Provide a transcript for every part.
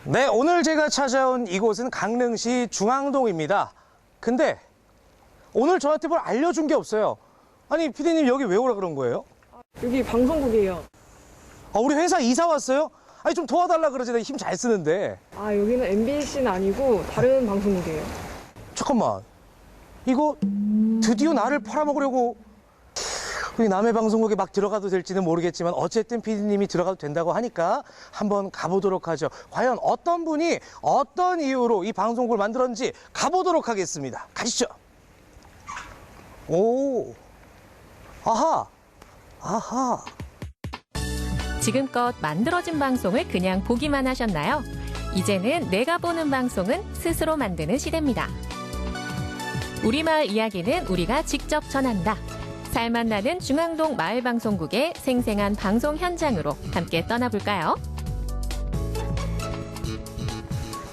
네, 오늘 제가 찾아온 이곳은 강릉시 중앙동입니다. 근데 오늘 저한테 뭘 알려준 게 없어요. 아니, 피디님 여기 왜 오라 그런 거예요? 여기 방송국이에요. 아, 우리 회사 이사 왔어요? 아니, 좀 도와달라 그러지. 내가 힘 잘 쓰는데. 아, 여기는 MBC는 아니고 다른 방송국이에요. 잠깐만. 이거 드디어 나를 팔아먹으려고 우리 남의 방송국에 막 들어가도 될지는 모르겠지만 어쨌든 피디님이 들어가도 된다고 하니까 한번 가보도록 하죠. 과연 어떤 분이 어떤 이유로 이 방송국을 만들었는지 가보도록 하겠습니다. 가시죠. 오, 아하, 아하. 지금껏 만들어진 방송을 그냥 보기만 하셨나요? 이제는 내가 보는 방송은 스스로 만드는 시대입니다. 우리마을 이야기는 우리가 직접 전한다. 살맛 나는 중앙동 마을방송국의 생생한 방송 현장으로 함께 떠나볼까요?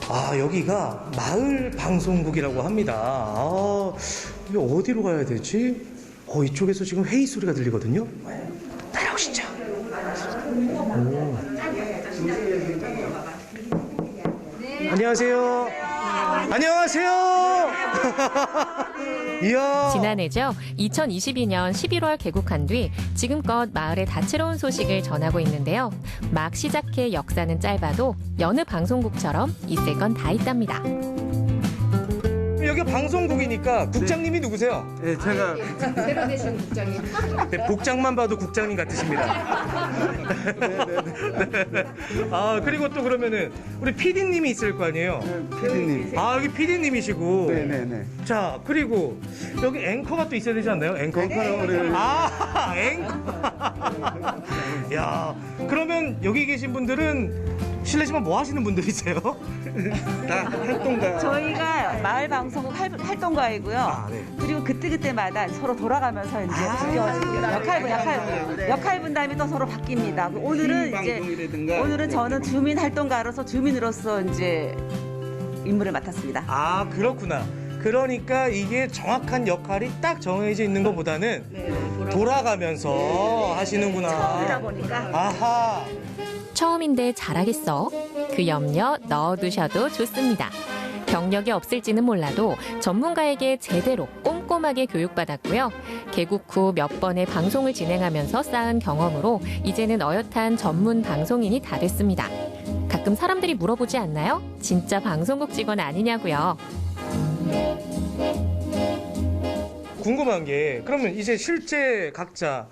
아, 여기가 마을 방송국이라고 합니다. 아, 이게 어디로 가야 되지? 이쪽에서 지금 회의 소리가 들리거든요. 따라오시죠. 오. 안녕하세요. 안녕하세요. 이야. 지난해죠. 2022년 11월 개국한 뒤 지금껏 마을의 다채로운 소식을 전하고 있는데요. 막 시작해 역사는 짧아도 여느 방송국처럼 있을 건 다 있답니다. 여기 방송국이니까 국장님이 누구세요? 네, 제가 새로 되신 국장님. 네, 복장만 봐도 국장님 같으십니다. 아, 그리고 또 그러면은 우리 PD님이 있을 거 아니에요? PD님. 아, 여기 PD님이시고. 네네네. 자, 그리고 여기 앵커가 또 있어야 되지 않나요? 앵커. 아, 앵커. 야, 그러면 여기 계신 분들은 실례지만 뭐 하시는 분들이세요? 다 활동가. 저희가 마을 방송국 활동가이고요. 아, 네. 그리고 그때그때마다 서로 돌아가면서 이제 역할 분담이 또 서로 바뀝니다. 오늘은 방송이라든가. 오늘은 저는 주민 활동가로서 주민으로서 이제 임무를 맡았습니다. 아, 그렇구나. 그러니까 이게 정확한 역할이 딱 정해져 있는 것보다는 돌아가면서 하시는구나. 처음이다 보니까. 아하. 처음인데 잘하겠어? 그 염려 넣어두셔도 좋습니다. 경력이 없을지는 몰라도 전문가에게 제대로 꼼꼼하게 교육받았고요. 개국 후 몇 번의 방송을 진행하면서 쌓은 경험으로 이제는 어엿한 전문 방송인이 다 됐습니다. 가끔 사람들이 물어보지 않나요? 진짜 방송국 직원 아니냐고요. 궁금한 게 그러면 이제 실제 각자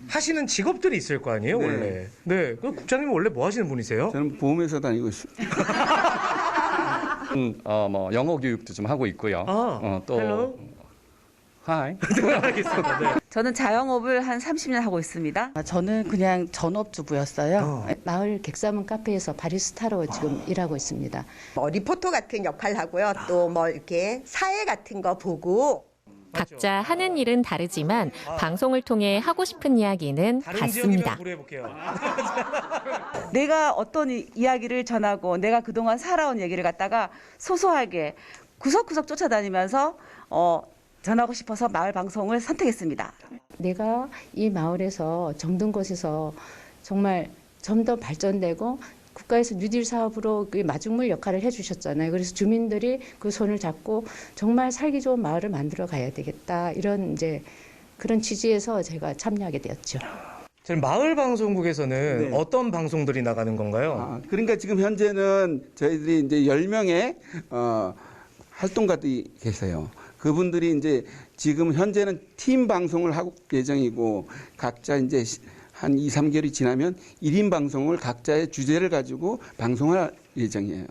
하시는 직업들이 있을 거 아니에요, 네. 원래. 네. 그 국장님은 원래 뭐 하시는 분이세요? 저는 보험회사 다니고 있습니다. 뭐 영어 교육도 좀 하고 있고요. 또 헬로. 하이. 알겠습니다. 네. 저는 자영업을 한 30년 하고 있습니다. 저는 그냥 전업주부였어요. 마을 객사문 카페에서 바리스타로 지금 일하고 있습니다. 리포터 같은 역할을 하고요. 또 뭐 이렇게 사회 같은 거 보고. 각자 하는 일은 다르지만 방송을 통해 하고 싶은 이야기는 다른 같습니다. 지역이면 고려해볼게요. 내가 어떤 이야기를 전하고 내가 그동안 살아온 얘기를 갖다가 소소하게 구석구석 쫓아다니면서 전하고 싶어서 마을 방송을 선택했습니다. 내가 이 마을에서 정든 곳에서 정말 좀 더 발전되고 국가에서 뉴딜 사업으로 그 마중물 역할을 해주셨잖아요. 그래서 주민들이 그 손을 잡고 정말 살기 좋은 마을을 만들어 가야 되겠다. 이런 이제 그런 취지에서 제가 참여하게 되었죠. 저희 마을 방송국에서는 네. 어떤 방송들이 나가는 건가요? 그러니까 지금 현재는 저희들이 이제 10명의 활동가들이 계세요. 그분들이 이제 지금 현재는 팀 방송을 하고 예정이고 각자 이제 한 2, 3개월이 지나면 1인 방송을 각자의 주제를 가지고 방송할 예정이에요.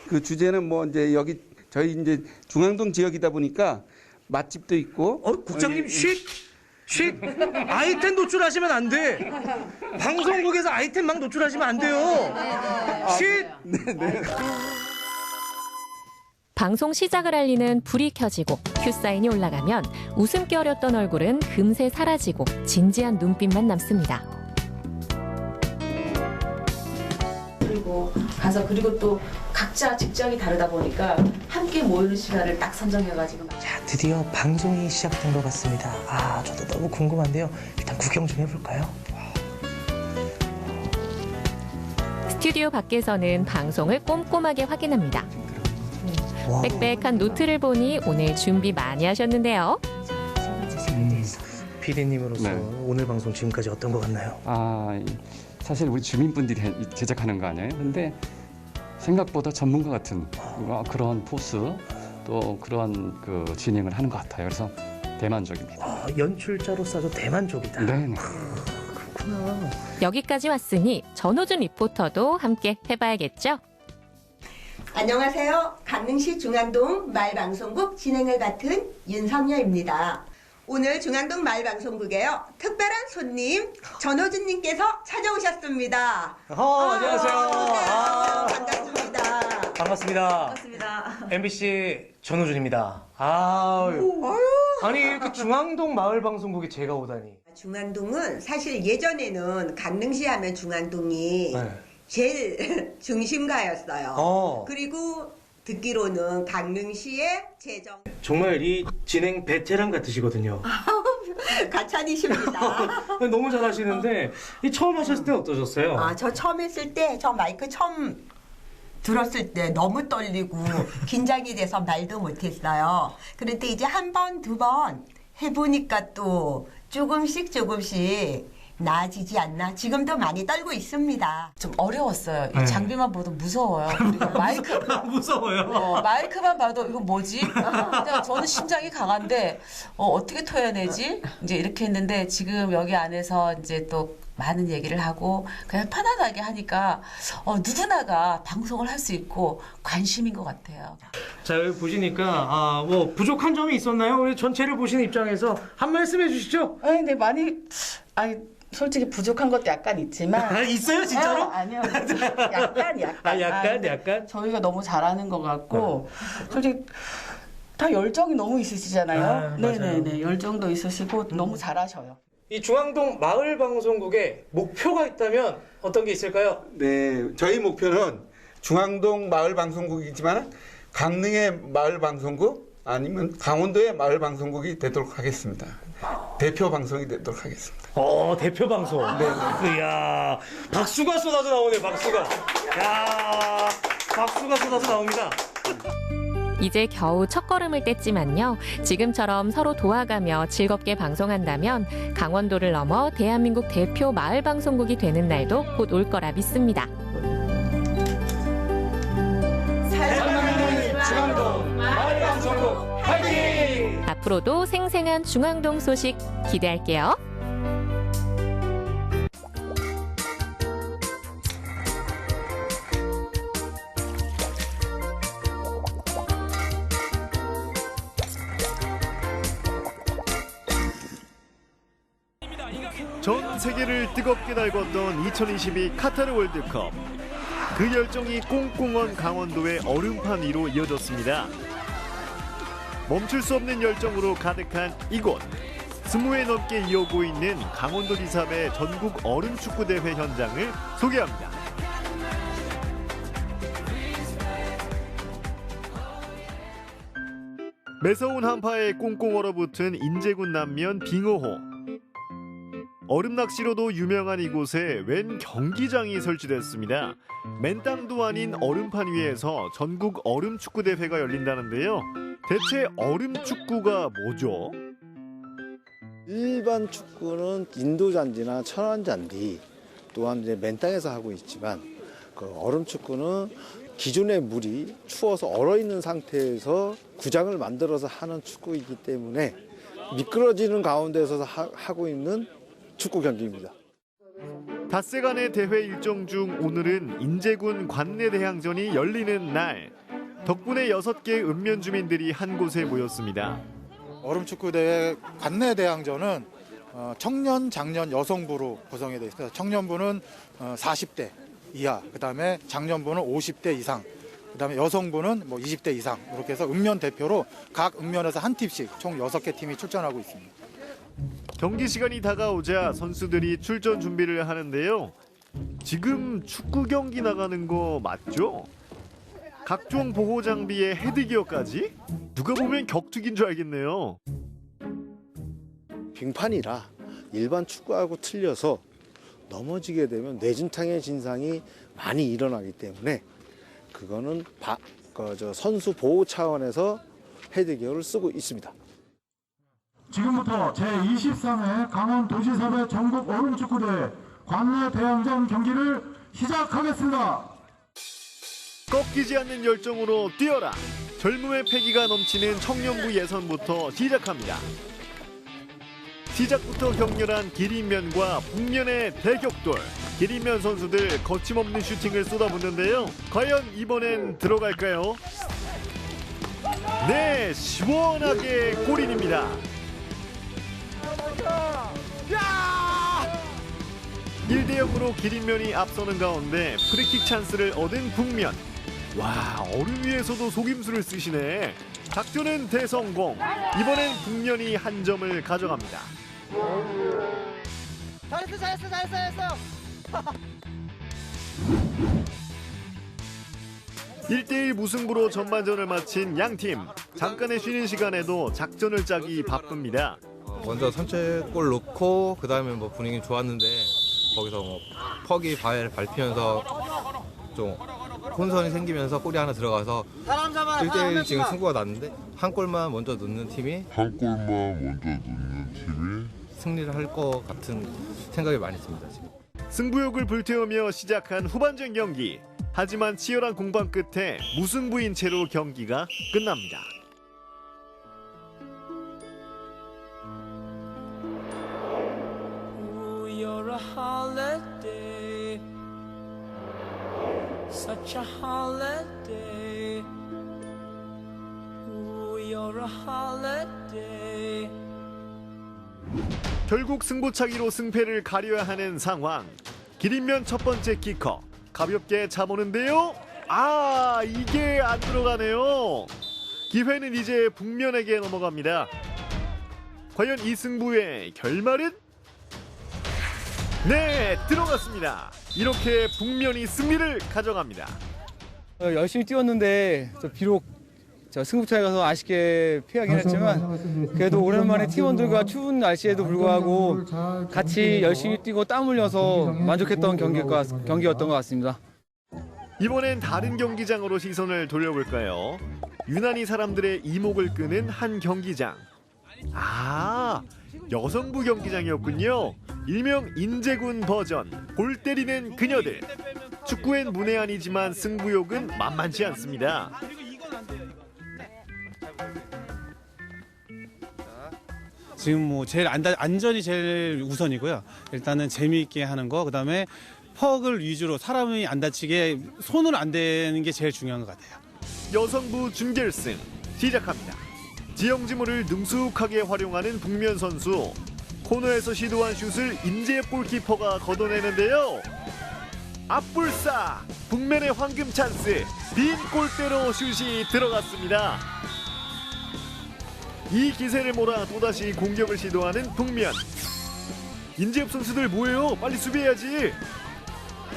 그 주제는 뭐 이제 여기 저희 이제 중앙동 지역이다 보니까 맛집도 있고. 국장님 쉿! 쉿! 아이템 노출하시면 안 돼! 방송국에서 아이템 막 노출하시면 안 돼요! 쉿! 방송 시작을 알리는 불이 켜지고 큐사인이 올라가면 웃음기 어렸던 얼굴은 금세 사라지고 진지한 눈빛만 남습니다. 그리고 가서 그리고 또 각자 직장이 다르다 보니까 함께 모이는 시간을 딱 선정해가지고 자, 드디어 방송이 시작된 것 같습니다. 아, 저도 너무 궁금한데요. 일단 구경 좀 해볼까요? 스튜디오 밖에서는 방송을 꼼꼼하게 확인합니다. 빽빽한 노트를 보니 오늘 준비 많이 하셨는데요. PD님으로서 네. 오늘 방송 지금까지 어떤 것 같나요? 사실 우리 주민분들이 제작하는 거 아니에요? 근데 생각보다 전문가 같은 그런 포스 또 그런 그 진행을 하는 것 같아요. 그래서 대만족입니다. 연출자로서도 대만족이다. 네. 그렇구나. 여기까지 왔으니 전호준 리포터도 함께 해봐야겠죠? 안녕하세요. 강릉시 중앙동 마을방송국 진행을 맡은 윤성녀입니다. 오늘 중앙동 마을방송국에요. 특별한 손님 전호준님께서 찾아오셨습니다. 안녕하세요. 반갑습니다. 반갑습니다. 반갑습니다. MBC 전호준입니다. 아니 이렇게 중앙동 마을방송국에 제가 오다니. 중앙동은 사실 예전에는 강릉시 하면 중앙동이 제일 중심가였어요. 그리고 듣기로는 강릉시의 재정 정말 이 진행 베테랑 같으시거든요. 가찬이십니다. 너무 잘하시는데 이 처음 하셨을 때 어떠셨어요? 저 처음 했을 때 저 마이크 처음 들었을 때 너무 떨리고 긴장이 돼서 말도 못했어요. 그런데 이제 한 번, 두 번 해보니까 또 조금씩 나아지지 않나? 지금도 많이 떨고 있습니다. 좀 어려웠어요. 이 장비만 봐도 무서워요. 그리고 마이크 무서워요. 마이크만 봐도 이거 뭐지? 근데 저는 심장이 강한데 어떻게 토해내지? 이제 이렇게 했는데 지금 여기 안에서 이제 또 많은 얘기를 하고 그냥 편안하게 하니까 누구나가 방송을 할 수 있고 관심인 것 같아요. 자 여기 보시니까 뭐 부족한 점이 있었나요? 우리 전체를 보시는 입장에서 한 말씀 해주시죠. 근데 많이 솔직히 부족한 것도 약간 있지만 있어요 진짜로? 아니요. 약간. 저희가 너무 잘하는 것 같고 솔직히 다 열정이 너무 있으시잖아요. 네네네. 열정도 있으시고 너무 잘하셔요. 이 중앙동 마을방송국에 목표가 있다면 어떤 게 있을까요? 네, 저희 목표는 중앙동 마을방송국이지만 강릉의 마을방송국 아니면 강원도의 마을방송국이 되도록 하겠습니다. 대표 방송이 되도록 하겠습니다. 대표 방송. 네. 이야, 박수가 쏟아져 나오네, 박수가. 야, 박수가 쏟아져 나옵니다. 이제 겨우 첫걸음을 뗐지만요. 지금처럼 서로 도와가며 즐겁게 방송한다면 강원도를 넘어 대한민국 대표 마을방송국이 되는 날도 곧 올 거라 믿습니다. 중앙동 마을방송국 화이팅! 앞으로도 생생한 중앙동 소식 기대할게요. 전 세계를 뜨겁게 달궜던 2022 카타르 월드컵. 그 열정이 꽁꽁언 강원도의 얼음판 위로 이어졌습니다. 멈출 수 없는 열정으로 가득한 이곳. 20회 넘게 이어오고 있는 강원도 지사배 전국 얼음축구대회 현장을 소개합니다. 매서운 한파에 꽁꽁 얼어붙은 인제군 남면 빙어호. 얼음 낚시로도 유명한 이곳에 웬 경기장이 설치됐습니다. 맨 땅도 아닌 얼음판 위에서 전국 얼음 축구 대회가 열린다는데요. 대체 얼음 축구가 뭐죠? 일반 축구는 인도잔디나 천안잔디 또한 이제 맨 땅에서 하고 있지만 그 얼음 축구는 기존의 물이 추워서 얼어 있는 상태에서 구장을 만들어서 하는 축구이기 때문에 미끄러지는 가운데서 하고 있는 축구 경기입니다. 닷새간의 대회 일정 중 오늘은 인제군 관내대항전이 열리는 날. 덕분에 6개 읍면 주민들이 한 곳에 모였습니다. 얼음축구대회 관내대항전은 청년, 장년, 여성부로 구성이 되어 있습니다. 청년부는 40대 이하, 그다음에 장년부는 50대 이상, 그다음에 여성부는 20대 이상 이렇게 해서 읍면 대표로 각 읍면에서 한 팀씩 총 6개 팀이 출전하고 있습니다. 경기 시간이 다가오자 선수들이 출전 준비를 하는데요. 지금 축구 경기 나가는 거 맞죠? 각종 보호 장비에 헤드기어까지? 누가 보면 격투기인 줄 알겠네요. 빙판이라 일반 축구하고 틀려서 넘어지게 되면 뇌진탕의 진상이 많이 일어나기 때문에 그거는 선수 보호 차원에서 헤드기어를 쓰고 있습니다. 지금부터 제23회 강원도지사회 전국 얼음축구대회 관내 대항전 경기를 시작하겠습니다. 꺾이지 않는 열정으로 뛰어라. 젊음의 패기가 넘치는 청년부 예선부터 시작합니다. 시작부터 격렬한 기린면과 북면의 대격돌. 기린면 선수들 거침없는 슈팅을 쏟아붓는데요. 과연 이번엔 들어갈까요? 네, 시원하게 골인입니다. 1대0으로 기린면이 앞서는 가운데 프리킥 찬스를 얻은 북면. 와, 얼음 위에서도 속임수를 쓰시네. 작전은 대성공. 이번엔 북면이 한 점을 가져갑니다. 잘했어. 1대1 무승부로 전반전을 마친 양팀. 잠깐의 쉬는 시간에도 작전을 짜기 바쁩니다. 먼저 선취골 넣고 그다음에 뭐 분위기 좋았는데 거기서 뭐 퍽이 발 밟히면서 좀 혼선이 생기면서 골이 하나 들어가서 1대1 지금 승부가 났는데 한 골만 먼저 넣는 팀이 승리를 할 것 같은 생각이 많이 듭니다. 지금. 승부욕을 불태우며 시작한 후반전 경기. 하지만 치열한 공방 끝에 무승부인 채로 경기가 끝납니다. You're a holiday, such a holiday. Ooh, you're a holiday. 결국 승부차기로 승패를 가려야 하는 상황. 기린면 첫 번째 키커 가볍게 차보는데요. 아, 이게 안 들어가네요. 기회는 이제 북면에게 넘어갑니다. 과연 이 승부의 결말은? 네, 들어갔습니다. 이렇게 북면이 승리를 가져갑니다. 열심히 뛰었는데 비록 승부차에 가서 아쉽게 피하긴 했지만 그래도 오랜만에 팀원들과 추운 날씨에도 불구하고 같이 열심히 뛰고 땀 흘려서 만족했던 경기였던 것 같습니다. 이번엔 다른 경기장으로 시선을 돌려볼까요? 유난히 사람들의 이목을 끄는 한 경기장. 아, 여성부 경기장이었군요. 일명 인제군 버전, 골 때리는 그녀들. 축구엔 문외한이지만 승부욕은 만만치 않습니다. 지금 뭐 제일 안전이 제일 우선이고요. 일단은 재미있게 하는 거, 그다음에 퍽을 위주로 사람이 안 다치게 손을 안 대는 게 제일 중요한 것 같아요. 여성부 준결승 시작합니다. 지형지물을 능숙하게 활용하는 북면 선수. 코너에서 시도한 슛을 인제엽 골키퍼가 걷어내는데요. 앞불싸! 북면의 황금 찬스. 빈 골대로 슛이 들어갔습니다. 이 기세를 몰아 또다시 공격을 시도하는 북면. 인제엽 선수들 뭐예요? 빨리 수비해야지.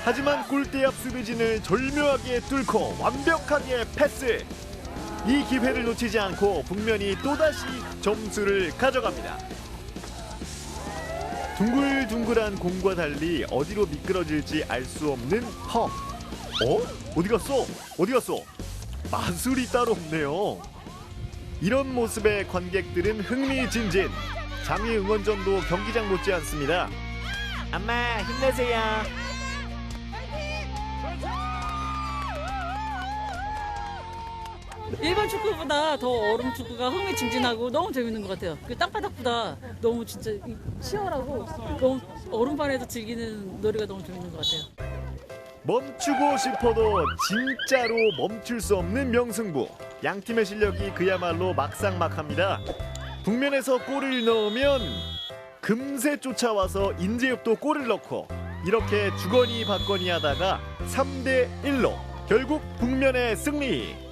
하지만 골대 앞 수비진을 절묘하게 뚫고 완벽하게 패스. 이 기회를 놓치지 않고 북면이 또다시 점수를 가져갑니다. 둥글둥글한 공과 달리 어디로 미끄러질지 알 수 없는 퍽. 어디 갔어? 마술이 따로 없네요. 이런 모습에 관객들은 흥미진진. 장애 응원전도 경기장 못지 않습니다. 엄마 힘내세요. 일반 축구보다 더 얼음 축구가 흥미진진하고 너무 재밌는 것 같아요. 그 땅바닥보다 너무 진짜 치열하고 너무 얼음판에서 즐기는 놀이가 너무 재밌는 것 같아요. 멈추고 싶어도 진짜로 멈출 수 없는 명승부. 양팀의 실력이 그야말로 막상막합니다. 북면에서 골을 넣으면 금세 쫓아와서 인제엽도 골을 넣고 이렇게 주거니 받거니 하다가 3대1로 결국 북면의 승리.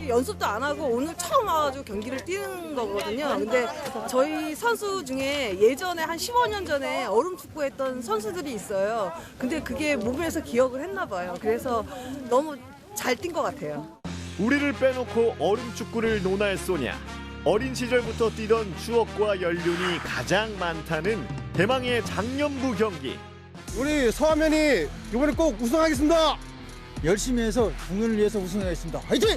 연습도 안 하고 오늘 처음 와가지고 경기를 뛰는 거거든요. 근데 저희 선수 중에 예전에 한 15년 전에 얼음 축구 했던 선수들이 있어요. 근데 그게 몸에서 기억을 했나 봐요. 그래서 너무 잘 뛴 것 같아요. 우리를 빼놓고 얼음 축구를 논할 소냐. 어린 시절부터 뛰던 추억과 연륜이 가장 많다는 대망의 장년부 경기. 우리 서화면이 이번에 꼭 우승하겠습니다. 열심히 해서 국민을 위해서 우승하겠습니다. 화이팅!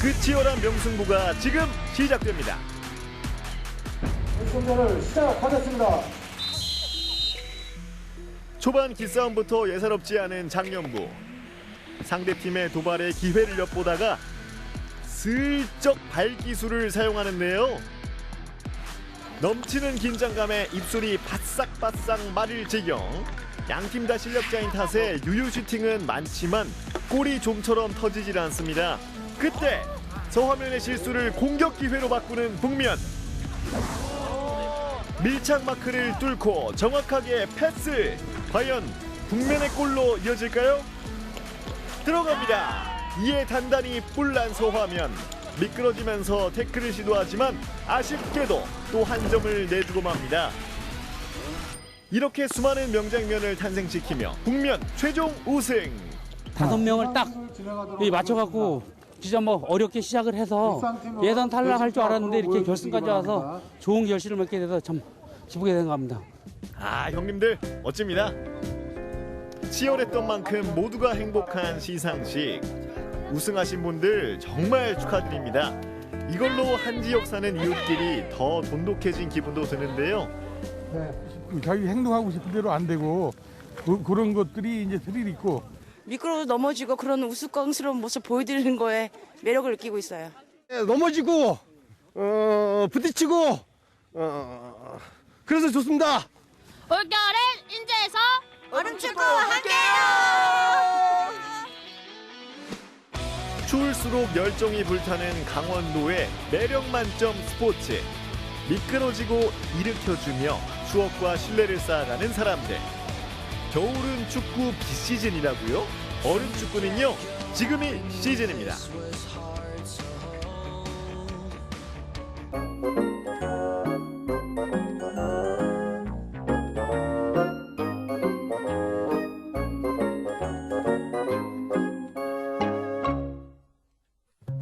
그 치열한 명승부가 지금 시작됩니다. 결승전을 시작하겠습니다. 초반 기싸움부터 예사롭지 않은 장년부. 상대팀의 도발에 기회를 엿보다가 슬쩍 발기술을 사용하는데요. 넘치는 긴장감에 입술이 바싹바싹 마를 지경. 양팀 다 실력자인 탓에 유유 슈팅은 많지만 골이 좀처럼 터지질 않습니다. 그때 서화면의 실수를 공격 기회로 바꾸는 북면. 밀착 마크를 뚫고 정확하게 패스. 과연 북면의 골로 이어질까요? 들어갑니다. 이에 단단히 뿔난 서화면. 미끄러지면서 태클을 시도하지만 아쉽게도 또 한 점을 내주고 맙니다. 이렇게 수많은 명장면을 탄생시키며 북면 최종 우승. 5명을 딱 맞춰갖고 진짜 뭐 어렵게 시작을 해서 예선 탈락할 줄 알았는데 이렇게 결승까지 와서 좋은 결실을 맺게 돼서 참 기쁘게 된 겁니다. 아, 형님들 멋집니다. 치열했던 만큼 모두가 행복한 시상식. 우승하신 분들 정말 축하드립니다. 이걸로 한 지역 사는 이웃끼리 더 돈독해진 기분도 드는데요. 자기 행동하고 싶은 대로 안 되고 그런 것들이 이제 스릴 있고 미끄러워 넘어지고 그런 우스꽝스러운 모습 보여드리는 거에 매력을 느끼고 있어요. 넘어지고 부딪히고 그래서 좋습니다. 올겨울엔 인제에서 얼음축구 함께해요. 추울수록 열정이 불타는 강원도의 매력 만점 스포츠. 미끄러지고 일으켜주며 추억과 신뢰를 쌓아가는 사람들. 겨울은 축구 비시즌이라고요? 얼음 축구는요, 지금이 시즌입니다.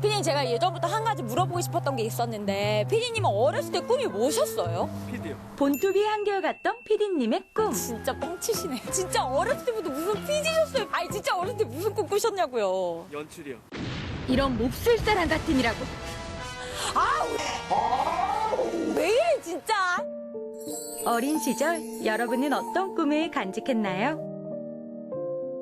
피디님, 제가 예전부터 한 가지 물어보고 싶었던 게 있었는데 피디님은 어렸을 때 꿈이 뭐셨어요? 피디요. 본투비 한결같던 피디님의 꿈. 진짜 뻥치시네. 진짜 어렸을 때부터 무슨 피디셨어요? 아니 진짜 어렸을 때 무슨 꿈 꾸셨냐고요. 연출이요. 이런 몹쓸 사람 같으니라고. 왜 이래 진짜. 어린 시절 여러분은 어떤 꿈을 간직했나요?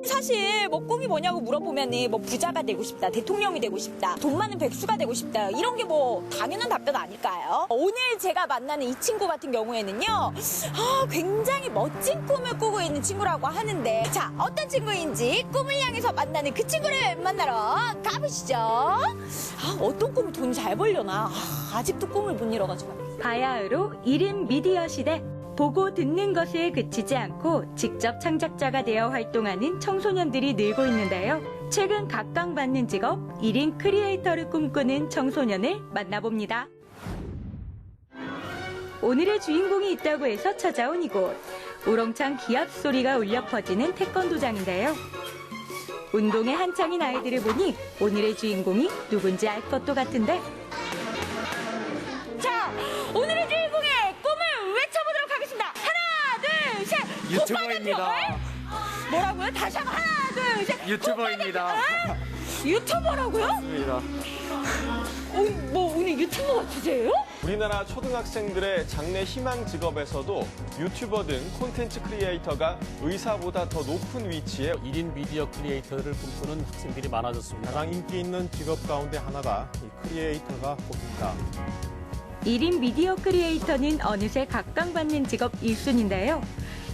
사실 뭐 꿈이 뭐냐고 물어보면은 뭐 부자가 되고 싶다, 대통령이 되고 싶다, 돈 많은 백수가 되고 싶다, 이런 게 뭐 당연한 답변 아닐까요? 오늘 제가 만나는 이 친구 같은 경우에는요, 굉장히 멋진 꿈을 꾸고 있는 친구라고 하는데, 자, 어떤 친구인지 꿈을 향해서 만나는 그 친구를 만나러 가보시죠. 어떤 꿈을 돈 잘 벌려나. 아직도 꿈을 못 이뤄가지고. 바야흐로 1인 미디어 시대. 보고 듣는 것에 그치지 않고 직접 창작자가 되어 활동하는 청소년들이 늘고 있는데요. 최근 각광받는 직업 1인 크리에이터를 꿈꾸는 청소년을 만나봅니다. 오늘의 주인공이 있다고 해서 찾아온 이곳. 우렁찬 기합 소리가 울려 퍼지는 태권도장인데요. 운동에 한창인 아이들을 보니 오늘의 주인공이 누군지 알 것도 같은데. 자, 오늘의 주인공의 꿈을 외쳐보도록 하겠습니다. 하나, 둘, 셋. 유튜버입니다. 뭐라고요? 다시 한번 하나, 둘, 셋. 유튜버입니다. 유튜버라고요? 맞습니다. 뭐 오늘 유튜버가 주제예요? 우리나라 초등학생들의 장래 희망 직업에서도 유튜버 등 콘텐츠 크리에이터가 의사보다 더 높은 위치에 1인 미디어 크리에이터를 꿈꾸는 학생들이 많아졌습니다. 가장 인기 있는 직업 가운데 하나가 이 크리에이터가 꼽힙니다. 1인 미디어 크리에이터는 어느새 각광받는 직업 1순인데요.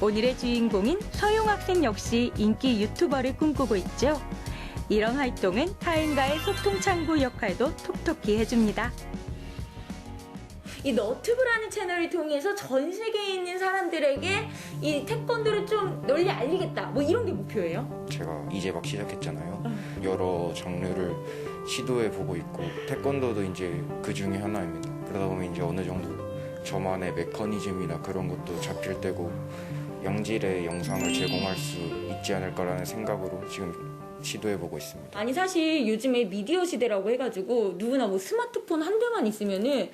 오늘의 주인공인 서용 학생 역시 인기 유튜버를 꿈꾸고 있죠. 이런 활동은 타인과의 소통 창구 역할도 톡톡히 해줍니다. 이 너튜브라는 채널을 통해서 전 세계에 있는 사람들에게 이 태권도를 좀 널리 알리겠다. 뭐 이런 게 목표예요? 제가 이제 막 시작했잖아요. 여러 장르를 시도해 보고 있고 태권도도 이제 그 중에 하나입니다. 그러다 보면 이제 어느 정도 저만의 메커니즘이나 그런 것도 잡힐 때고 양질의 영상을 제공할 수 있지 않을까라는 생각으로 지금 시도해보고 있습니다. 아니 사실 요즘에 미디어 시대라고 해가지고 누구나 뭐 스마트폰 한 대만 있으면은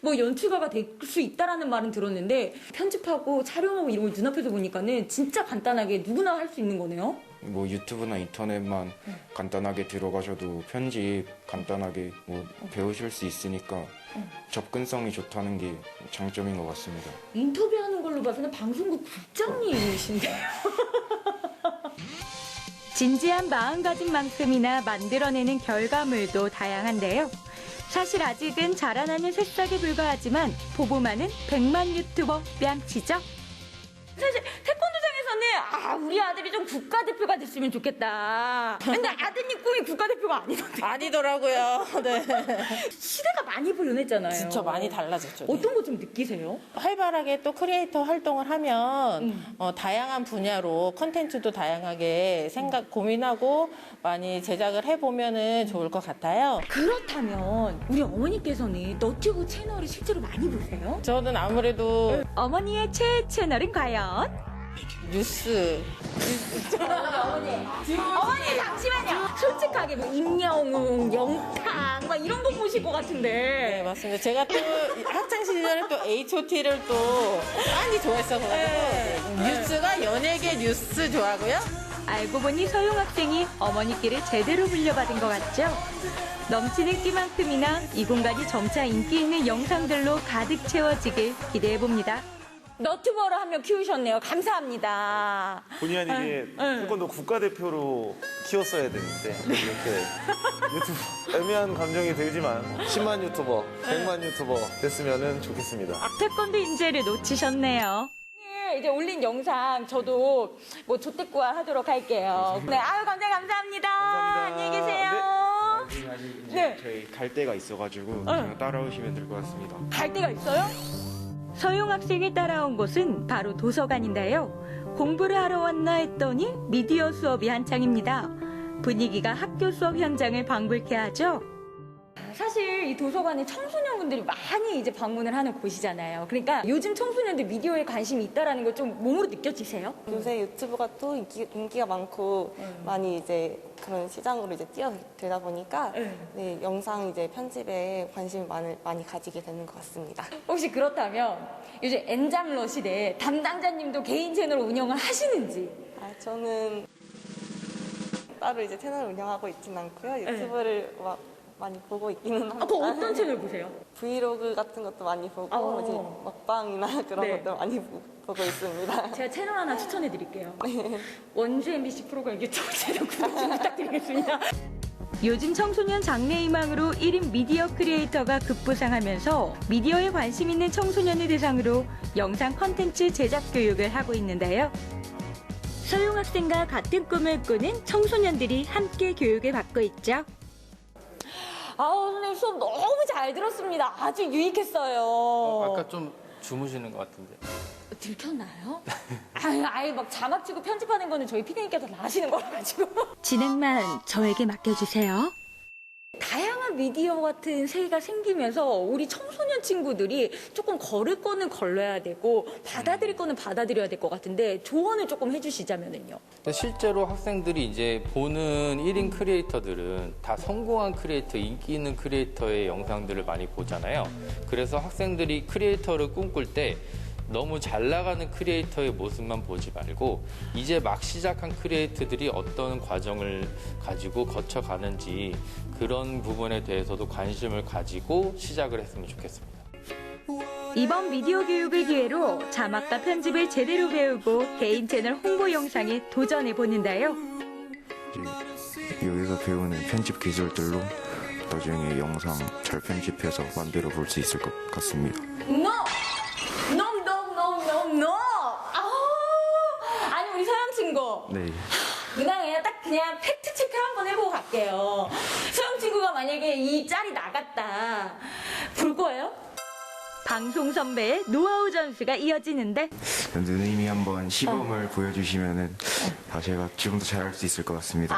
뭐 연출가가 될 수 있다라는 말은 들었는데 편집하고 촬영하고 이런 걸 눈앞에서 보니까는 진짜 간단하게 누구나 할 수 있는 거네요. 뭐 유튜브나 인터넷만 간단하게 들어가셔도 편집 간단하게 뭐 배우실 수 있으니까 접근성이 좋다는 게 장점인 것 같습니다. 인터뷰하는 걸로 봐서는 방송국 국장님이신데요. 진지한 마음가짐 만큼이나 만들어내는 결과물도 다양한데요. 사실 아직은 자라나는 새싹에 불과하지만 보고만은 100만 유튜버 뺨치죠. 사실 태권도장에서는 우리 아들이 좀 국가대표가 됐으면 좋겠다. 근데 아드님 꿈이 국가대표가 아니던데. 아니더라고요. 네. 시대가 많이 변했잖아요. 진짜 많이 달라졌죠. 네. 어떤 거 좀 느끼세요? 활발하게 또 크리에이터 활동을 하면 다양한 분야로 컨텐츠도 다양하게 고민하고 많이 제작을 해보면은 좋을 것 같아요. 그렇다면 우리 어머니께서는 너튜브 채널을 실제로 많이 보세요? 저는 아무래도 어머니의 최애 채널은 과연? 뉴스. 어머니 잠시만요. 솔직하게 뭐 임영웅, 영탁 막 이런 거 보실 것 같은데. 네, 맞습니다. 제가 또 학창 시절에 또 H.O.T를 또 많이 좋아했어서 뉴스가 연예계 뉴스 좋아하고요. 알고 보니 서용 학생이 어머니끼를 제대로 물려받은 것 같죠? 넘치는 끼만큼이나 이 공간이 점차 인기 있는 영상들로 가득 채워지길 기대해봅니다. 너튜버를 한 명 키우셨네요. 감사합니다. 본의 아니게 태권도 국가대표로 키웠어야 되는데 이렇게 유튜브 애매한 감정이 들지만 10만 유튜버, 100만 유튜버 됐으면 좋겠습니다. 태권도 인재를 놓치셨네요. 이제 올린 영상 저도 뭐 조태꾸알 하도록 할게요. 네, 아유 감사합니다. 안녕히 계세요. 네. 저희 갈 데가 있어가지고 그냥 따라오시면 될 것 같습니다. 갈 데가 있어요? 서용 학생이 따라온 곳은 바로 도서관인데요. 공부를 하러 왔나 했더니 미디어 수업이 한창입니다. 분위기가 학교 수업 현장을 방불케 하죠. 사실 이 도서관에 청소년분들이 많이 이제 방문을 하는 곳이잖아요. 그러니까 요즘 청소년들 미디어에 관심이 있다라는 걸 좀 몸으로 느껴지세요? 요새 유튜브가 또 인기가 많고 많이 이제 그런 시장으로 이제 뛰어들다 보니까 네, 영상 이제 편집에 관심을 많이 가지게 되는 것 같습니다. 혹시 그렇다면 요즘 엔잡러 시대에 담당자님도 개인 채널 운영을 하시는지? 저는 따로 이제 채널을 운영하고 있진 않고요. 유튜브를 막 많이 보고 있기는 합니다. 그 어떤 채널 보세요? 브이로그 같은 것도 많이 보고 이제 먹방이나 그런 것도 많이 보고 있습니다. 제가 채널 하나 추천해 드릴게요. 네. 원주 MBC 프로그램 유튜브 채널 구독 좀 부탁드리겠습니다. 요즘 청소년 장래희망으로 1인 미디어 크리에이터가 급부상하면서 미디어에 관심 있는 청소년을 대상으로 영상 콘텐츠 제작 교육을 하고 있는데요. 서용 학생과 같은 꿈을 꾸는 청소년들이 함께 교육을 받고 있죠. 선생님 수업 너무 잘 들었습니다. 아주 유익했어요. 아까 좀 주무시는 것 같은데. 들켰나요? 아예 막 자막 치고 편집하는 거는 저희 피디님께서 다 하시는 거라가지고. 진행만 저에게 맡겨주세요. 다양한 미디어 같은 세계가 생기면서 우리 청소년 친구들이 조금 걸을 거는 걸러야 되고 받아들일 거는 받아들여야 될 것 같은데 조언을 조금 해주시자면요. 실제로 학생들이 이제 보는 1인 크리에이터들은 다 성공한 크리에이터, 인기 있는 크리에이터의 영상들을 많이 보잖아요. 그래서 학생들이 크리에이터를 꿈꿀 때 너무 잘 나가는 크리에이터의 모습만 보지 말고 이제 막 시작한 크리에이터들이 어떤 과정을 가지고 거쳐가는지 그런 부분에 대해서도 관심을 가지고 시작을 했으면 좋겠습니다. 이번 미디어 교육을 기회로 자막과 편집을 제대로 배우고 개인 채널 홍보 영상에 도전해 보는데요. 여기서 배우는 편집 기술들로 나중에 영상 잘 편집해서 만들어 볼 수 있을 것 같습니다. No! 아니 우리 서영 친구. 네. 그냥 팩트 체크 한번 해보고 갈게요. 서영 친구가 만약에 이 짤이 나갔다. 볼 거예요? 방송 선배의 노하우 전수가 이어지는데 누님이 한번 시범을 보여주시면은 제가 좀 더 잘할 수 있을 것 같습니다.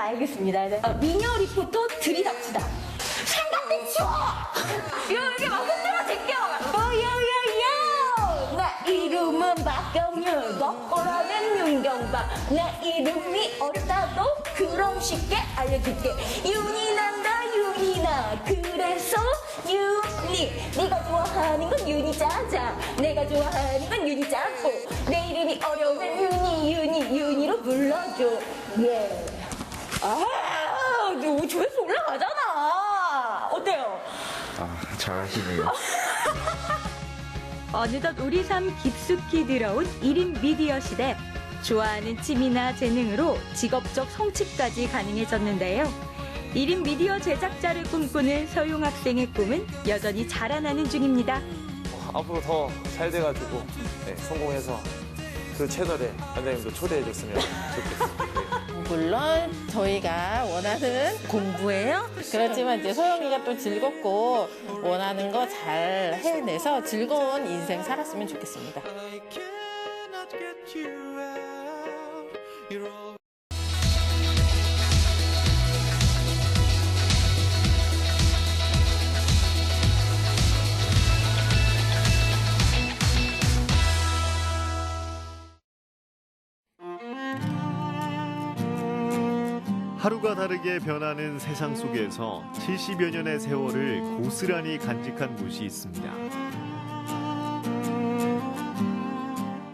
알겠습니다. 미녀 리포터 들이닥치다. 생각이 치워! 여기 막 흔들어 제껴! 나 이름 이름은 박경률 덕보라는 윤경박 내 이름이 어렵다도 그럼 쉽게 알려줄게 윤이 난다 윤이 나 그래서 윤이 네가 좋아하는 건 윤이 짜장 내가 좋아하는 건 윤이 짬뽕 내 이름이 어려우면 윤이로 불러줘 예. 아, 너 조회수 올라가잖아. 어때요? 아, 잘하시네요. 어느덧 우리 삶 깊숙이 들어온 1인 미디어 시대. 좋아하는 취미나 재능으로 직업적 성취까지 가능해졌는데요. 1인 미디어 제작자를 꿈꾸는 서용 학생의 꿈은 여전히 자라나는 중입니다. 앞으로 더 잘 돼가지고 네, 성공해서 그 채널에 원장님도 초대해줬으면 좋겠습니다. 물론 저희가 원하는 공부예요. 그렇지만 이제 소영이가 또 즐겁고 원하는 거 잘 해내서 즐거운 인생 살았으면 좋겠습니다. 하루가 다르게 변하는 세상 속에서 70여 년의 세월을 고스란히 간직한 곳이 있습니다.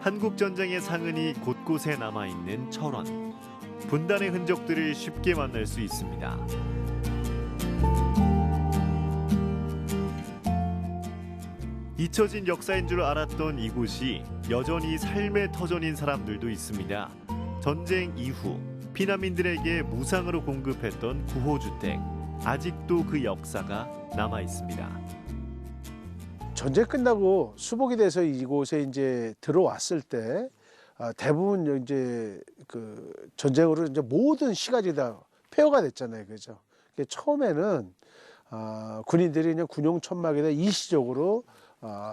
한국전쟁의 상흔이 곳곳에 남아있는 철원. 분단의 흔적들을 쉽게 만날 수 있습니다. 잊혀진 역사인 줄 알았던 이곳이 여전히 삶의 터전인 사람들도 있습니다. 전쟁 이후 피난민들에게 무상으로 공급했던 구호주택. 아직도 그 역사가 남아 있습니다. 전쟁 끝나고 수복이 돼서 이곳에 이제 들어왔을 때 대부분 이제 그 전쟁으로 이제 모든 시가지 다 폐허가 됐잖아요, 그죠? 처음에는 군인들이 그냥 군용 천막에다 일시적으로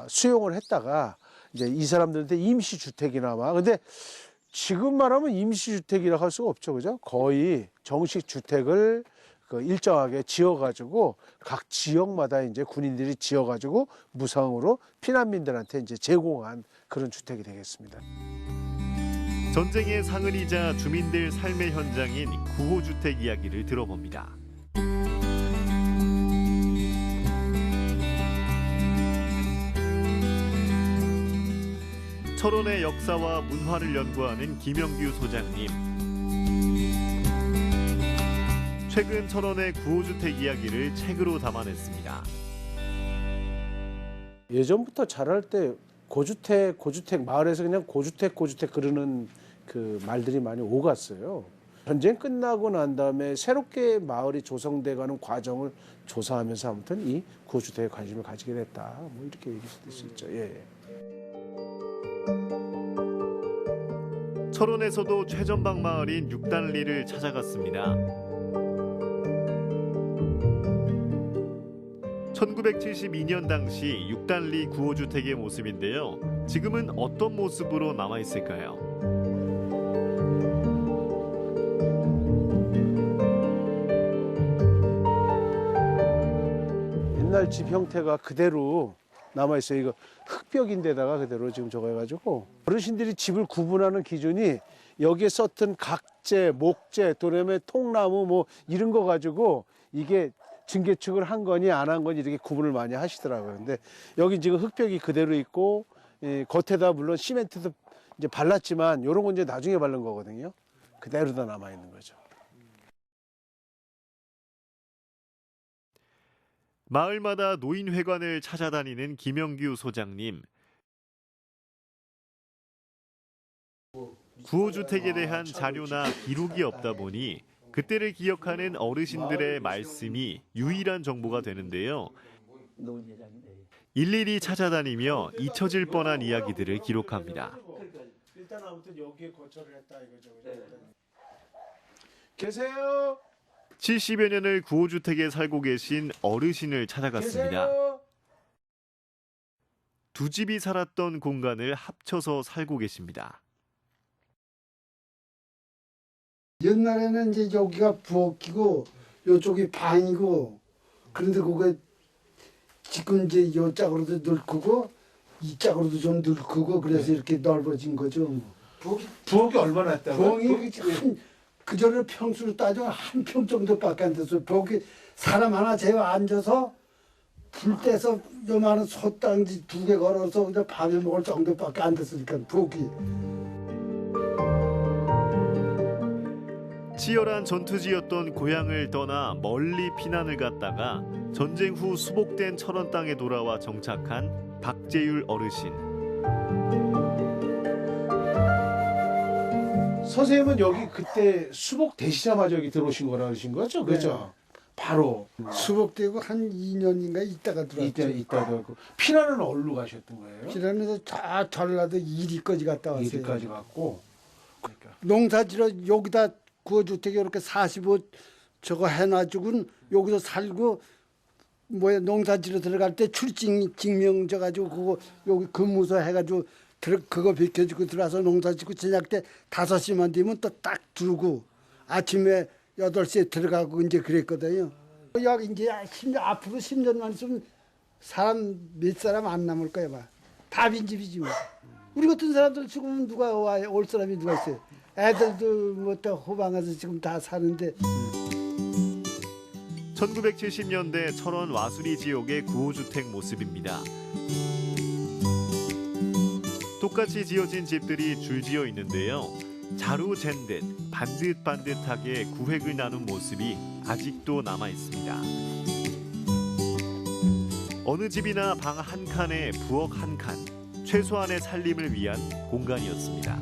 수용을 했다가 이제 이 사람들한테 임시 주택이나마. 근데 지금 말하면 임시주택이라고 할 수가 없죠, 그죠? 거의 정식 주택을 일정하게 지어가지고 각 지역마다 이제 군인들이 지어가지고 무상으로 피난민들한테 이제 제공한 그런 주택이 되겠습니다. 전쟁의 상흔이자 주민들 삶의 현장인 구호주택 이야기를 들어봅니다. 철원의 역사와 문화를 연구하는 김영규 소장님. 최근 철원의 구호주택 이야기를 책으로 담아냈습니다. 예전부터 자랄 때 고주택 마을에서 그냥 고주택 그러는 그 말들이 많이 오갔어요. 전쟁 끝나고 난 다음에 새롭게 마을이 조성돼가는 과정을 조사하면서 아무튼 이 구호주택에 관심을 가지게 됐다. 뭐 이렇게 얘기할 수 있죠. 예. 철원에서도 최전방 마을인 육단리를 찾아갔습니다. 1972년 당시 육단리 구호주택의 모습인데요. 지금은 어떤 모습으로 남아있을까요? 옛날 집 형태가 그대로 남아있어요. 이거 흙벽인데다가 그대로 지금 저거 해가지고 어르신들이 집을 구분하는 기준이 여기에 썼던 각재, 목재, 또는 통나무 뭐 이런 거 가지고 이게 증개축을 한 거니 안 한 거니 이렇게 구분을 많이 하시더라고요. 근데 여기 지금 흙벽이 그대로 있고 겉에다 물론 시멘트도 이제 발랐지만 이런 건 이제 나중에 바른 거거든요. 그대로 다 남아 있는 거죠. 마을마다 노인회관을 찾아다니는 김영규 소장님. 구호주택에 대한 자료나 기록이 없다 보니 그때를 기억하는 어르신들의 말씀이 유일한 정보가 되는데요. 일일이 찾아다니며 잊혀질 뻔한 이야기들을 기록합니다. 일단 아무튼 여기에 거처를 했다 이거죠. 계세요? 70여 년을 구호주택에 살고 계신 어르신을 찾아갔습니다. 두 집이 살았던 공간을 합쳐서 살고 계십니다. 옛날에는 이제 여기가 부엌이고 이쪽이 방이고 그런데 그게 지금 이제 요 짝으로도 넓고 이 짝으로도 좀 늙고 그래서 이렇게 넓어진 거죠. 부엌이 얼마나 했다고? 부엌이 그전에 평수로 따지면 한 평 정도밖에 안 됐어요. 부엌이 사람 하나 재워 앉아서 불 떼서 요만한 솥단지 2개 걸어서 그냥 밥을 먹을 정도밖에 안 됐으니까 부엌이. 치열한 전투지였던 고향을 떠나 멀리 피난을 갔다가 전쟁 후 수복된 철원 땅에 돌아와 정착한 박재율 어르신. 선생님은 여기 그때 수복 되시자마자 여기 들어오신 거라 그러신 거죠? 그렇죠? 바로 수복되고 한 2년인가 있다가 들어왔죠. 이따가 피난은 어디로 가셨던 거예요? 피난에서 저 전라도 이리까지 갔다 왔어요. 이리까지 갔고. 그러니까. 농사지러 여기다 구호주택에 이렇게 45 저거 해놔주고는 여기서 살고 뭐야 농사지러 들어갈 때 출직 증명 져가지고 그거 여기 근무소 해가지고 그거 비켜주고 들어와서 농사짓고 저녁 때 5시만 되면 또 딱 두고 아침에 8시에 들어가고 이제 그랬거든요. 여기 이제 앞으로 10년만 있으면 몇 사람 안 남을 거야 봐. 다 빈집이지 뭐. 우리 같은 사람들 지금 누가 와요? 올 사람이 누가 있어요? 애들도 뭐또 호방에서 지금 다 사는데. 1970년대 철원 와수리 지역의 구호주택 모습입니다. 똑같이 지어진 집들이 줄지어 있는데요. 자루 잰 듯 반듯반듯하게 구획을 나눈 모습이 아직도 남아 있습니다. 어느 집이나 방 한 칸에 부엌 한 칸, 최소한의 살림을 위한 공간이었습니다.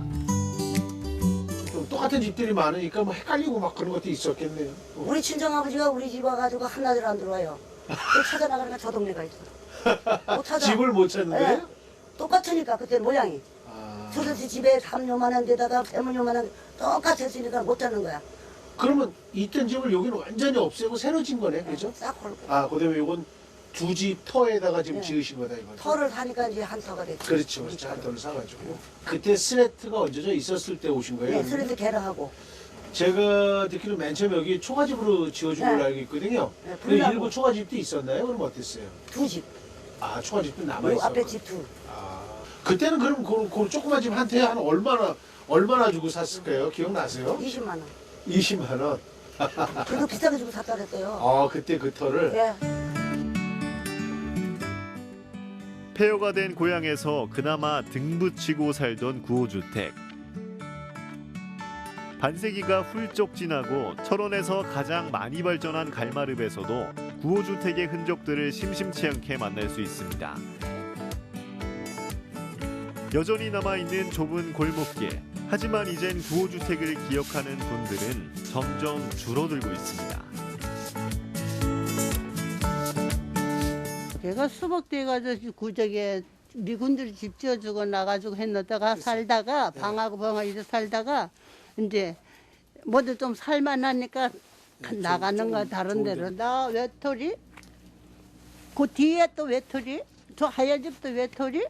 좀 똑같은 집들이 많으니까 뭐 헷갈리고 막 그런 것도 있었겠네요. 우리 친정아버지가 우리 집 와가지고 한나절 안 들어와요. 또 찾아나가니까 저 동네가 있어. 못 찾아. 집을 못 찾는데요? 네. 똑같으니까 그때 모양이. 저도 집에 3요만한 데다가 세문요만한 똑같았으니까 못 찾는 거야. 그러면 있던 집을 여기는 완전히 없애고 새로 진 거네, 그죠? 싹 헐고. 아, 그다음에 이건 2집 터에다가 지금 네. 지으신 거다 이거. 터를 사니까 이제 한 터가 됐지. 그렇죠, 그렇죠. 한 터를 사가지고. 그때 스레트가 언제죠? 있었을 때 오신 거예요? 네, 스레트 개라하고. 제가 듣기로 맨 처음에 여기 초가집으로 지어준 걸로 알고 있거든요. 네, 근데 불나무. 일부 초가집도 있었나요? 그럼 어땠어요? 2집. 아, 초가집도 남아 요 있었고. 앞에 집 2. 그때는 그럼 그 조그만 집 한 태에 한 얼마나 주고 샀을까요? 기억나세요? 20만 원. 20만 원. 그래도 비싸게 주고 샀다 그랬어요. 아, 그때 그 터를. 네. 폐허가 된 고향에서 그나마 등붙이고 살던 구호주택. 반세기가 훌쩍 지나고 철원에서 가장 많이 발전한 갈마릅에서도 구호주택의 흔적들을 심심치 않게 만날 수 있습니다. 여전히 남아있는 좁은 골목길. 하지만 이젠 구호주택을 기억하는 분들은 점점 줄어들고 있습니다. 걔가 수복돼가지고 구적에 미군들이 집 지어주고 나가지고 했는다가 살다가 방하고 방하고 살다가 이제 뭐도 좀 살만하니까 나가는 거 다른 데로. 나 외톨이? 그 뒤에 또 외톨이? 저 하얀 집도 외톨이?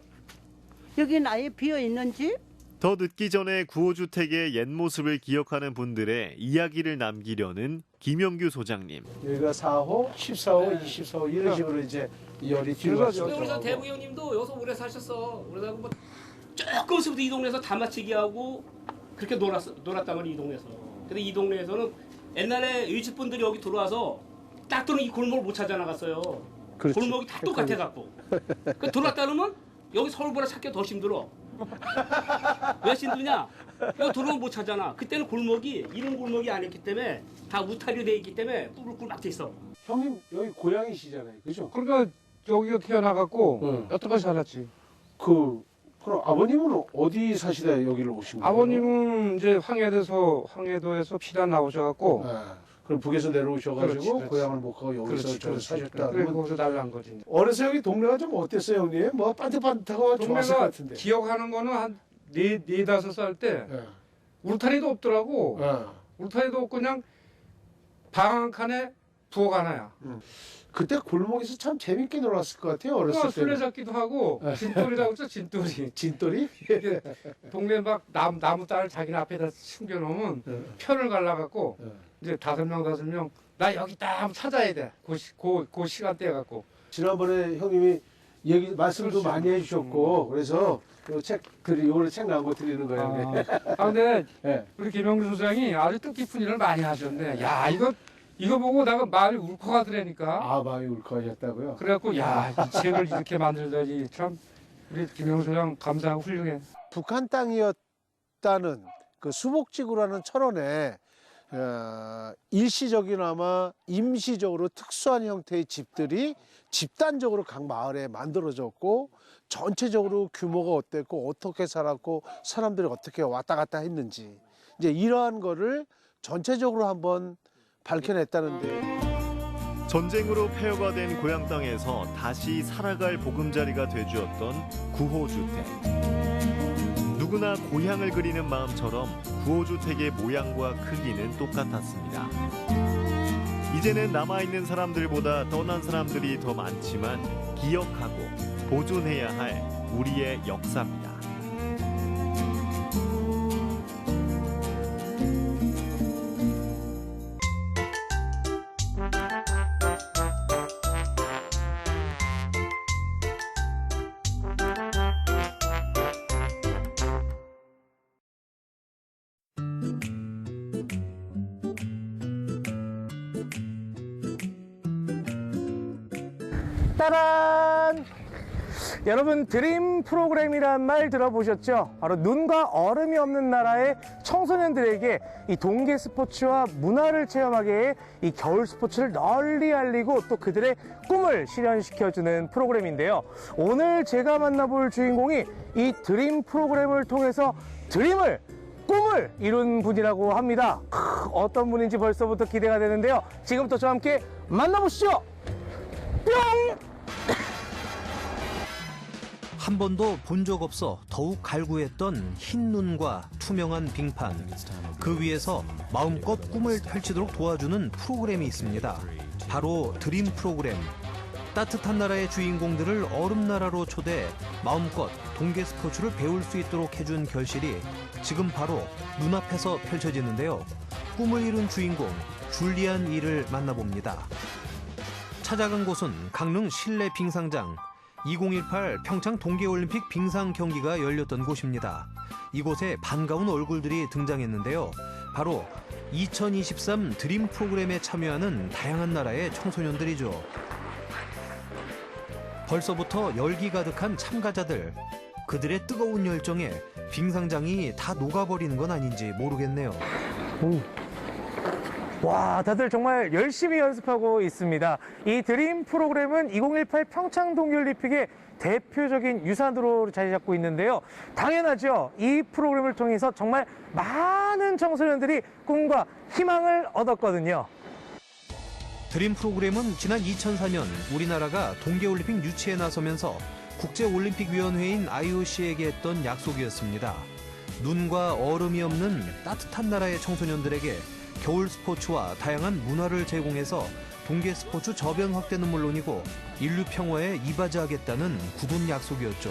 여기는 아예 비어있는 집? 더 늦기 전에 구호주택의 옛 모습을 기억하는 분들의 이야기를 남기려는 김영규 소장님. 여기가 4호, 14호, 24호 이런 식으로 이제 열이 뒤로갔죠. 우리 대구 형님도 여기서 오래 사셨어. 오래 살고 뭐 조금씩부터 이 동네에서 다 맞추기 하고 그렇게 놀았단 말이야 이 동네에서. 근데 이 동네에서는 옛날에 일집분들이 여기 들어와서 딱 들어오면 이 골목을 못 찾아 나갔어요. 그렇지. 골목이 다 똑같아 갖고. 그 들어왔다 그러면 여기 서울보다 찾기가 더 힘들어. 왜 힘드냐? 여기 들어오면 못 찾잖아. 그때는 골목이 이런 골목이 아니었기 때문에 다 우타리로 돼 있기 때문에 꿀꿀 막 돼 있어. 형님 여기 고향이시잖아요, 그죠? 그러니까 여기가 태어나갖고 여태까지 살았지. 그럼 아버님은 어디 사시다 여기를 오신 거예요? 아버님은 이제 황해도에서 피난 나오셔갖고. 그럼 북에서 내려오셔가지고 그렇지. 고향을 못 가고 여기서 사셨다. 그래 거기서 날란 거지. 어려서 여기 동네가 좀 어땠어요, 형님? 뭐 반듯반듯하고 좋았을 것 동네가 같은데. 기억하는 거는 한 4-5살 때 울타리도 없더라고. 울타리도 없고 그냥 방 한 칸에 부엌 하나야. 그때 골목에서 참 재밌게 놀았을 것 같아요, 어렸을 때. 술래잡기도 하고 진돌이라고 했죠, 진돌이. 진돌이? 동네 막 나무 딸 자기네 앞에다 숨겨놓으면 편을 갈라갖고 이제 5명 나 여기 딱 한번 찾아야 돼. 그 시간대 갖고. 지난번에 형님이 얘기 말씀도 많이 해주셨고 그래서 요번에 책 나온 거 드리는 거예요. 근데 네. 우리 김영주 소장이 아주 뜻깊은 일을 많이 하셨네. 야, 이거 보고 내가 마음이 울컥하더라니까. 아, 마음이 울컥하셨다고요? 그래갖고 야, 이 책을 이렇게 만들다니 참 우리 김영주 소장 감사하고 훌륭해. 북한 땅이었다는 그 수복지구라는 철원에 일시적이나마 임시적으로 특수한 형태의 집들이 집단적으로 각 마을에 만들어졌고 전체적으로 규모가 어땠고 어떻게 살았고 사람들이 어떻게 왔다 갔다 했는지 이제 이러한 거를 전체적으로 한번 밝혀냈다는데 전쟁으로 폐허가 된 고향 땅에서 다시 살아갈 보금자리가 되주었던 구호주택. 누구나 고향을 그리는 마음처럼 구호주택의 모양과 크기는 똑같았습니다. 이제는 남아있는 사람들보다 떠난 사람들이 더 많지만 기억하고 보존해야 할 우리의 역사입니다. 따란! 여러분 드림 프로그램이란 말 들어보셨죠? 바로 눈과 얼음이 없는 나라의 청소년들에게 이 동계 스포츠와 문화를 체험하게 해 이 겨울 스포츠를 널리 알리고 또 그들의 꿈을 실현시켜주는 프로그램인데요. 오늘 제가 만나볼 주인공이 이 드림 프로그램을 통해서 드림을 꿈을 이룬 분이라고 합니다. 어떤 분인지 벌써부터 기대가 되는데요. 지금부터 저와 함께 만나보시죠. 뿅! 한 번도 본 적 없어 더욱 갈구했던 흰 눈과 투명한 빙판. 그 위에서 마음껏 꿈을 펼치도록 도와주는 프로그램이 있습니다. 바로 드림 프로그램. 따뜻한 나라의 주인공들을 얼음나라로 초대해 마음껏 동계 스포츠를 배울 수 있도록 해준 결실이 지금 바로 눈앞에서 펼쳐지는데요. 꿈을 이룬 주인공 줄리안 이를 만나봅니다. 찾아간 곳은 강릉 실내 빙상장. 2018 평창 동계올림픽 빙상 경기가 열렸던 곳입니다. 이곳에 반가운 얼굴들이 등장했는데요. 바로 2023 드림 프로그램에 참여하는 다양한 나라의 청소년들이죠. 벌써부터 열기 가득한 참가자들. 그들의 뜨거운 열정에 빙상장이 다 녹아버리는 건 아닌지 모르겠네요. 와, 다들 정말 열심히 연습하고 있습니다. 이 드림 프로그램은 2018 평창 동계올림픽의 대표적인 유산으로 자리 잡고 있는데요. 당연하죠. 이 프로그램을 통해서 정말 많은 청소년들이 꿈과 희망을 얻었거든요. 드림 프로그램은 지난 2004년 우리나라가 동계올림픽 유치에 나서면서 국제올림픽위원회인 IOC에게 했던 약속이었습니다. 눈과 얼음이 없는 따뜻한 나라의 청소년들에게 겨울 스포츠와 다양한 문화를 제공해서 동계 스포츠 저변 확대는 물론이고 인류 평화에 이바지하겠다는 굳은 약속이었죠.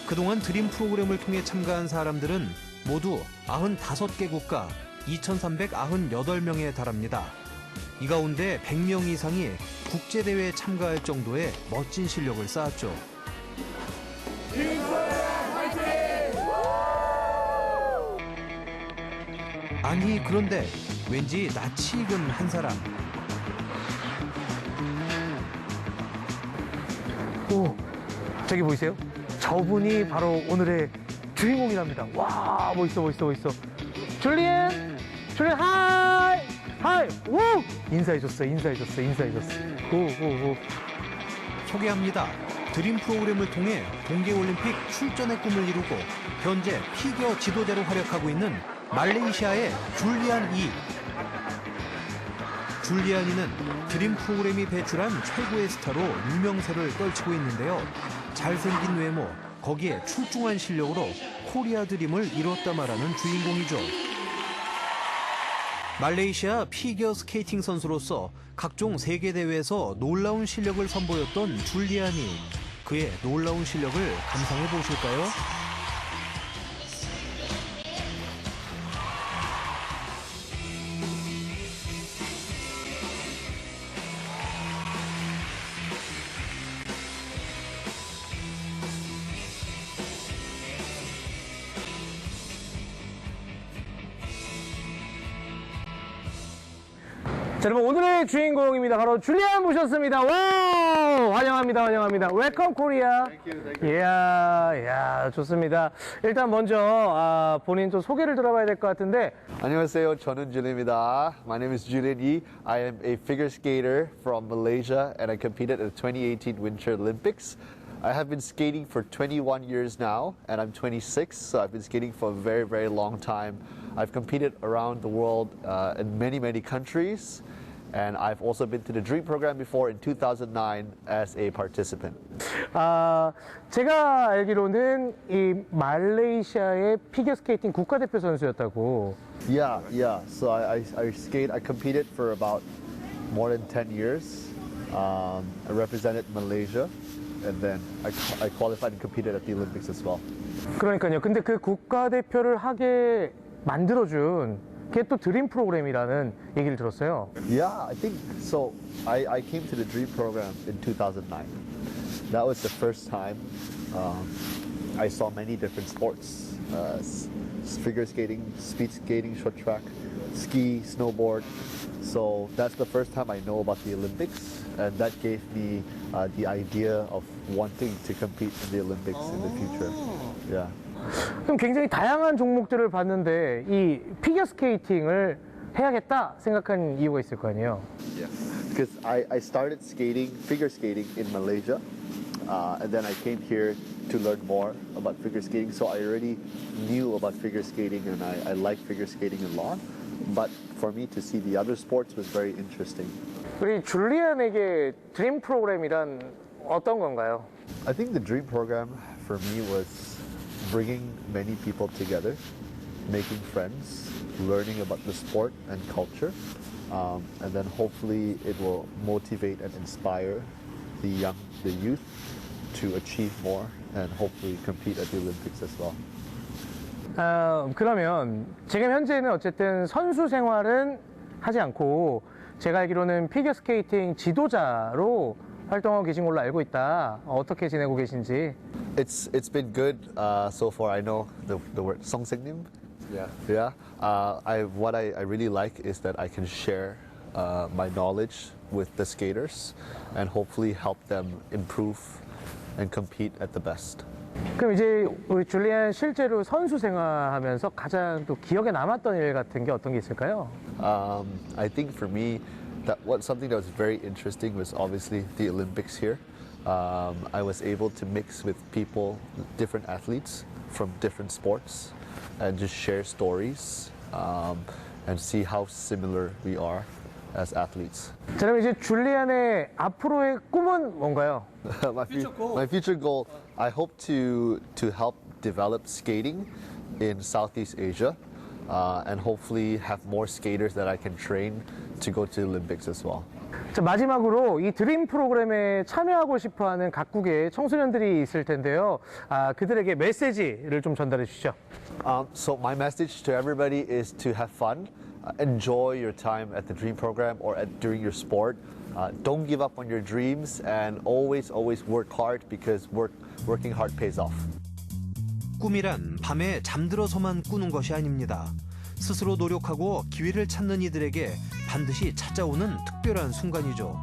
그동안 드림 프로그램을 통해 참가한 사람들은 모두 95개 국가 2,398명에 달합니다. 이 가운데 100명 이상이 국제대회에 참가할 정도의 멋진 실력을 쌓았죠. 아니 그런데 왠지 낯이 익은 한 사람. 오, 저기 보이세요? 저분이 바로 오늘의 주인공이랍니다. 와, 멋있어. 줄리안 하이! 하이! 우! 인사해줬어. 오. 소개합니다. 드림 프로그램을 통해 동계올림픽 출전의 꿈을 이루고 현재 피겨 지도자로 활약하고 있는 말레이시아의 줄리안 이. 줄리안 이는 드림 프로그램이 배출한 최고의 스타로 유명세를 떨치고 있는데요. 잘생긴 외모, 거기에 출중한 실력으로 코리아 드림을 이뤘다 말하는 주인공이죠. 말레이시아 피겨 스케이팅 선수로서 각종 세계대회에서 놀라운 실력을 선보였던 줄리안이 그의 놀라운 실력을 감상해 보실까요? 자, 여러분 오늘의 주인공입니다. 바로 줄리안 모셨습니다. 와우! 환영합니다. 환영합니다. 웰컴 코리아. 이야, 좋습니다. 일단 먼저 본인 좀 소개를 들어봐야 될 것 같은데. 안녕하세요. 저는 줄리입니다. My name is Julian Yi. I am a figure skater from Malaysia and I competed at the 2018 Winter Olympics. I have been skating for 21 years now and I'm 26, so I've been skating for a very, very long time. I've competed around the world in many, many countries. And I've also been to the Dream program before in 2009 as a participant. 제가 알기로는 이 말레이시아의 피겨스케이팅 국가대표 선수였다고. Yeah. So I competed for about more than 10 years. I represented Malaysia, and then I qualified and competed at the Olympics as well. 그러니까요. 근데 그 국가대표를 하게 만들어준 그게 또 드림 프로그램이라는 얘기를 들었어요. Yeah, I think so. I came to the Dream program in 2009. That was the first time I saw many different sports. Figure skating, speed skating, short track, ski, snowboard. So that's the first time I know about the Olympics, and that gave me the idea of wanting to compete in the Olympics in the future. Yeah. 그럼 굉장히 다양한 종목들을 봤는데 이 피겨스케이팅을 해야겠다 생각한 이유가 있을 거 아니에요? Yeah, because I started figure skating in Malaysia, and then I came here to learn more about figure skating. So I already knew about figure skating, and I like figure skating a lot. But for me to see the other sports was very interesting. 우리 줄리안에게 드림 프로그램이란 어떤 건가요? I think the Dream program for me was bringing many people together, making friends, learning about the sport and culture, and then hopefully it will motivate and inspire the youth to achieve more and hopefully compete at the Olympics as well. 그러면 지금 현재는 어쨌든 선수 생활은 하지 않고 제가 알기로는 피겨스케이팅 지도자로 활동하고 계신 걸로 알고 있다. 어떻게 지내고 계신지. It's been good so far. I know the word songseknim. Yeah. What I really like is that I can share my knowledge with the skaters and hopefully help them improve and compete at the best. 그럼 이제 우리 줄리안 실제로 선수 생활하면서 가장 또 기억에 남았던 일 같은 게 어떤 게 있을까요? I think for me, something that was very interesting was obviously the Olympics here. I was able to mix with people, different athletes from different sports, and just share stories and see how similar we are as athletes. 자, 그럼 이제 줄리안의 앞으로의 꿈은 뭔가요? My future goal, I hope to help develop skating in Southeast Asia, and hopefully have more skaters that I can train to go to the Olympics as well. 자, 마지막으로 이 드림 프로그램에 참여하고 싶어하는 각국의 청소년들이 있을 텐데요. 그들에게 메시지를 좀 전달해 주시죠. So my message to everybody is to have fun, enjoy your time at the Dream program or during your sport. Don't give up on your dreams and always work hard because working hard pays off. 꿈이란 밤에 잠들어서만 꾸는 것이 아닙니다. 스스로 노력하고 기회를 찾는 이들에게 반드시 찾아오는 특별한 순간이죠.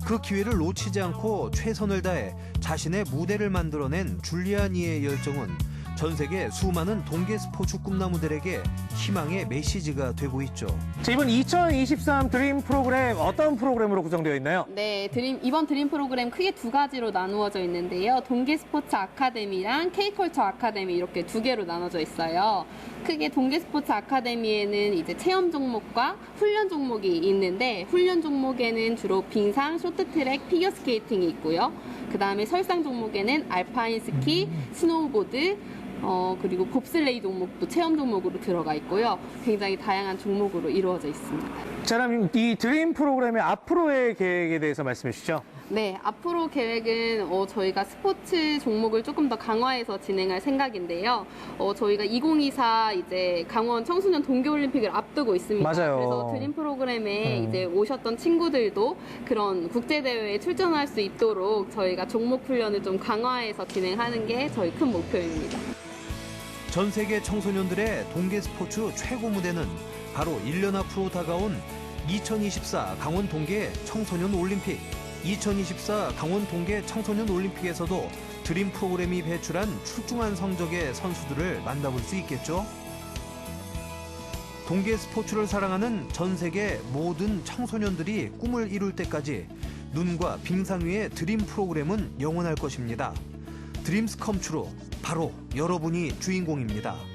그 기회를 놓치지 않고 최선을 다해 자신의 무대를 만들어낸 줄리안이의 열정은 전 세계 수많은 동계 스포츠 꿈나무들에게 희망의 메시지가 되고 있죠. 자, 이번 2023 드림 프로그램 어떤 프로그램으로 구성되어 있나요? 네, 이번 드림 프로그램 크게 두 가지로 나누어져 있는데요. 동계 스포츠 아카데미랑 K컬처 아카데미 이렇게 두 개로 나눠져 있어요. 크게 동계 스포츠 아카데미에는 이제 체험 종목과 훈련 종목이 있는데 훈련 종목에는 주로 빙상, 쇼트트랙, 피겨스케이팅이 있고요. 그 다음에 설상 종목에는 알파인 스키, 스노우보드, 그리고 봅슬레이 종목도 체험 종목으로 들어가 있고요. 굉장히 다양한 종목으로 이루어져 있습니다. 자, 그럼 이 드림 프로그램의 앞으로의 계획에 대해서 말씀해 주시죠. 네, 앞으로 계획은 저희가 스포츠 종목을 조금 더 강화해서 진행할 생각인데요. 저희가 2024 이제 강원 청소년 동계올림픽을 앞두고 있습니다. 맞아요. 그래서 드림 프로그램에 이제 오셨던 친구들도 그런 국제대회에 출전할 수 있도록 저희가 종목 훈련을 좀 강화해서 진행하는 게 저희 큰 목표입니다. 전 세계 청소년들의 동계 스포츠 최고 무대는 바로 1년 앞으로 다가온 2024 강원 동계 청소년 올림픽, 2024 강원 동계 청소년 올림픽에서도 드림 프로그램이 배출한 출중한 성적의 선수들을 만나볼 수 있겠죠. 동계 스포츠를 사랑하는 전 세계 모든 청소년들이 꿈을 이룰 때까지 눈과 빙상 위의 드림 프로그램은 영원할 것입니다. 드림스 컴 트루, 바로 여러분이 주인공입니다.